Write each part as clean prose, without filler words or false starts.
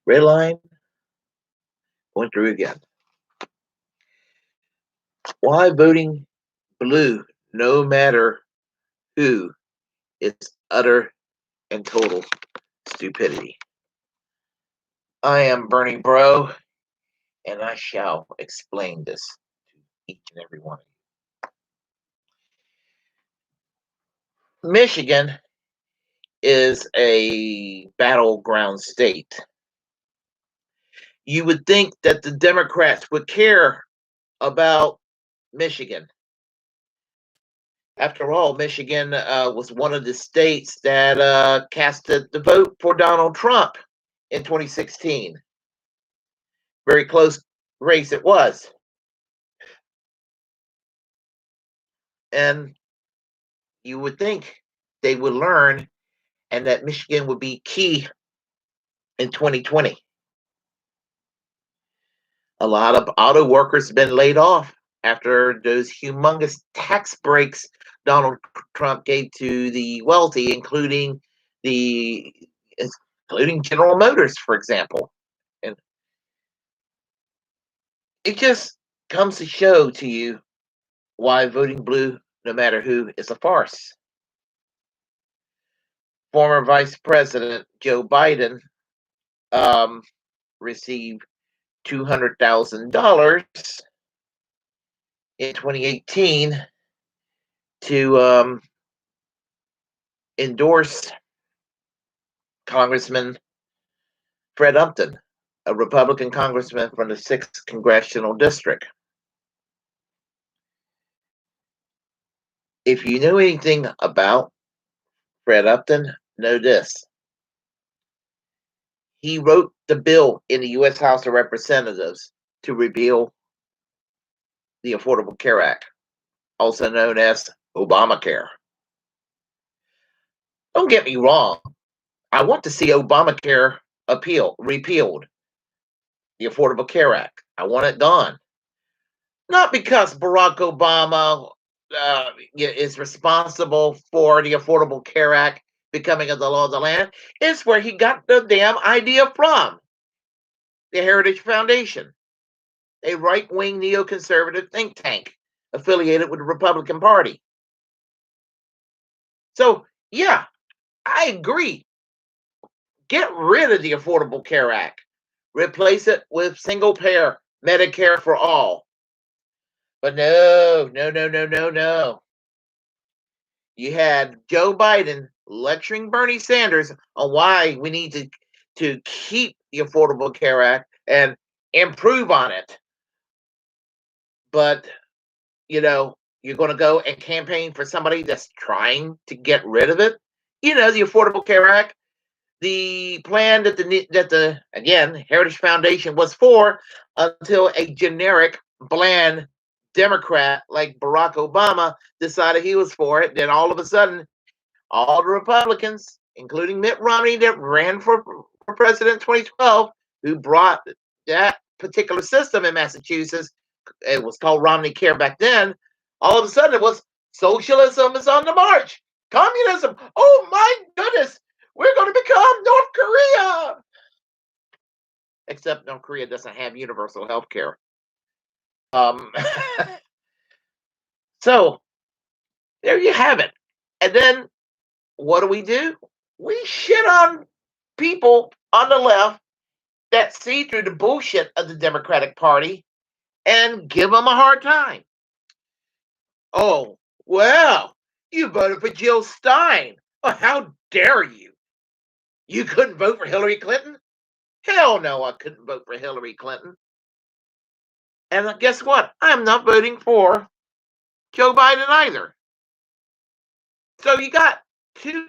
Red line, going through again. Why voting blue, no matter who, is utter and total stupidity. I am Bernie Bro, and I shall explain this to each and every one of you. Michigan is a battleground state. You would think that the Democrats would care about Michigan. After all, Michigan was one of the states that casted the vote for Donald Trump in 2016. Very close race it was. And you would think they would learn and that Michigan would be key in 2020. A lot of auto workers have been laid off after those humongous tax breaks Donald Trump gave to the wealthy, including General Motors, for example. And it just comes to show to you why voting blue, no matter who, is a farce. Former Vice President Joe Biden received $200,000 in 2018 to endorse Congressman Fred Upton, a Republican congressman from the 6th Congressional District. If you know anything about Fred Upton, know this. He wrote the bill in the U.S. House of Representatives to repeal the Affordable Care Act, also known as Obamacare. Don't get me wrong. I want to see Obamacare repealed, the Affordable Care Act. I want it gone. Not because Barack Obama is responsible for the Affordable Care Act becoming of the law of the land. It's where he got the damn idea from. The Heritage Foundation, a right-wing neoconservative think tank affiliated with the Republican Party. So, yeah, I agree. Get rid of the Affordable Care Act. Replace it with single-payer Medicare for all. But no. You had Joe Biden lecturing Bernie Sanders on why we need to keep the Affordable Care Act and improve on it. But, you're going to go and campaign for somebody that's trying to get rid of it. The Affordable Care Act, the plan that the again, Heritage Foundation was for until a generic, bland Democrat like Barack Obama decided he was for it. Then all of a sudden, all the Republicans, including Mitt Romney, that ran for president in 2012, who brought that particular system in Massachusetts, it was called Romney Care back then, all of a sudden it was socialism is on the march. Communism, oh my goodness, we're going to become North Korea. Except North Korea doesn't have universal health care. So, there you have it. And then, what do? We shit on people on the left that see through the bullshit of the Democratic Party and give them a hard time. Oh, well, you voted for Jill Stein. Oh, how dare you? You couldn't vote for Hillary Clinton? Hell no, I couldn't vote for Hillary Clinton. And guess what? I'm not voting for Joe Biden either. So you got two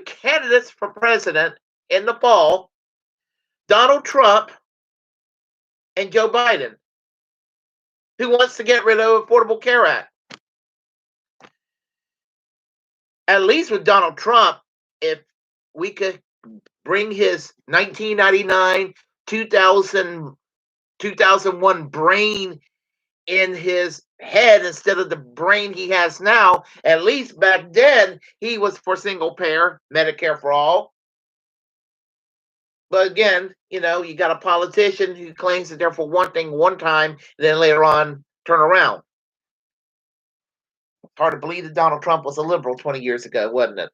candidates for president in the fall, Donald Trump and Joe Biden, who wants to get rid of Affordable Care Act. At least with Donald Trump, if we could bring his 1999, 2001 brain in his head instead of the brain he has now, at least back then he was for single payer Medicare for all. But again, you got a politician who claims that they're for one thing one time, and then later on turn around. Hard to believe that Donald Trump was a liberal 20 years ago, wasn't it?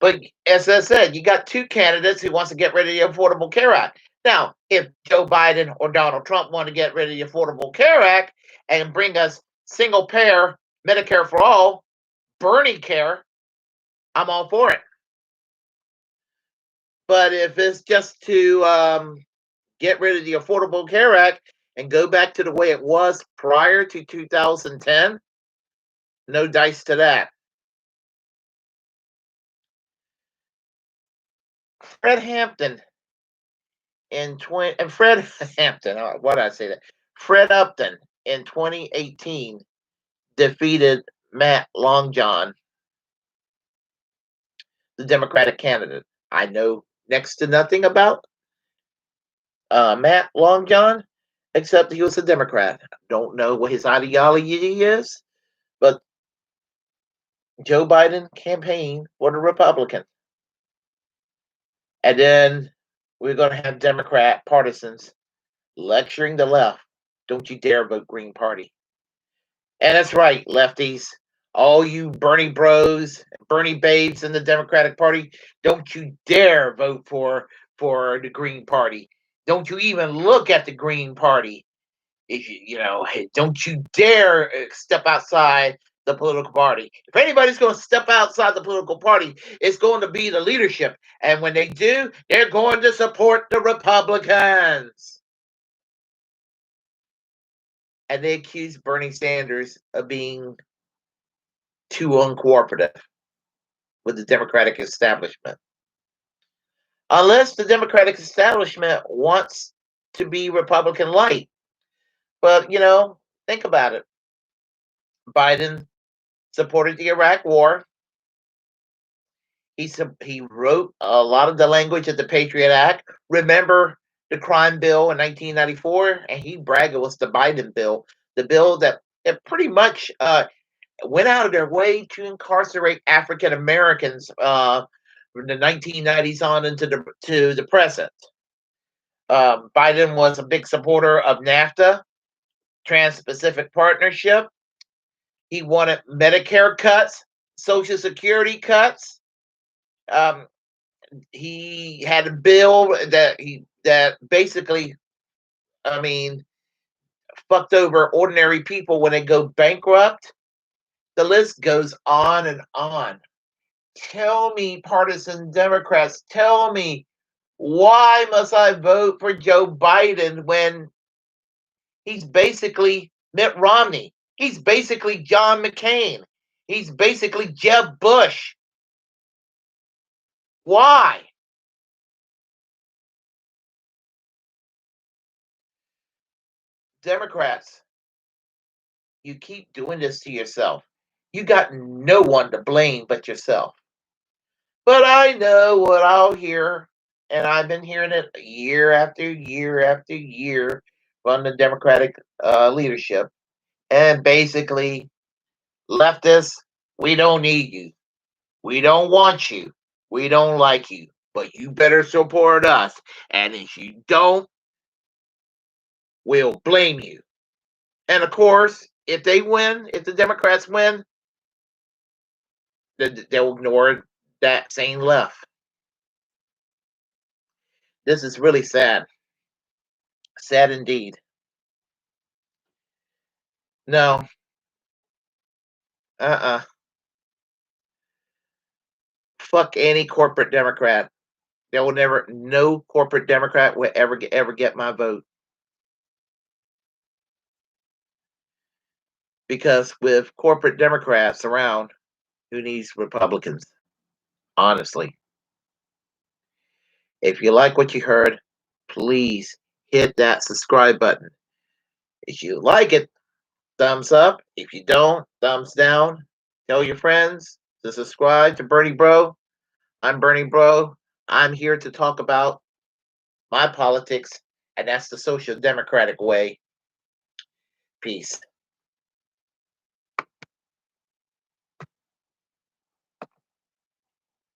But as I said, you got two candidates who wants to get rid of the Affordable Care Act. Now, if Joe Biden or Donald Trump want to get rid of the Affordable Care Act and bring us single payer Medicare for all, Bernie care, I'm all for it. But if it's just to get rid of the Affordable Care Act and go back to the way it was prior to 2010, no dice to that. Fred Hampton Fred Hampton, what did I say that? Fred Upton in 2018 defeated Matt Longjohn, the Democratic candidate. I know next to nothing about Matt Longjohn, except he was a Democrat. Don't know what his ideology is, but Joe Biden campaigned for the Republican. And then we're going to have Democrat partisans lecturing the left. Don't you dare vote Green Party. And that's right, lefties. All you Bernie bros, Bernie babes in the Democratic Party, don't you dare vote for the Green Party. Don't you even look at the Green Party. If don't you dare step outside the political party. If anybody's going to step outside the political party, it's going to be the leadership. And when they do, they're going to support the Republicans. And they accuse Bernie Sanders of being too uncooperative with the Democratic establishment. Unless the Democratic establishment wants to be Republican light. But, think about it. Biden supported the Iraq War. He wrote a lot of the language of the Patriot Act. Remember the crime bill in 1994? And he bragged it was the Biden bill, the bill that it pretty much went out of their way to incarcerate African Americans from the 1990s on into the present. Biden was a big supporter of NAFTA, Trans-Pacific Partnership. He wanted Medicare cuts, Social Security cuts. He had a bill that basically, fucked over ordinary people when they go bankrupt. The list goes on and on. Tell me, partisan Democrats, tell me, why must I vote for Joe Biden when he's basically Mitt Romney? He's basically John McCain. He's basically Jeb Bush. Why? Democrats, you keep doing this to yourself. You got no one to blame but yourself. But I know what I'll hear, and I've been hearing it year after year after year from the Democratic leadership. And basically, leftists, we don't need you. We don't want you. We don't like you. But you better support us. And if you don't, we'll blame you. And of course, if they win, if the Democrats win, they'll ignore that same left. This is really sad. Sad indeed. No. Fuck any corporate Democrat. No corporate Democrat will ever get my vote. Because with corporate Democrats around, who needs Republicans? Honestly. If you like what you heard, please hit that subscribe button. If you like it, thumbs up. If you don't, thumbs down. Tell your friends to subscribe to Bernie Bro. I'm Bernie Bro. I'm here to talk about my politics, and that's the social democratic way. Peace.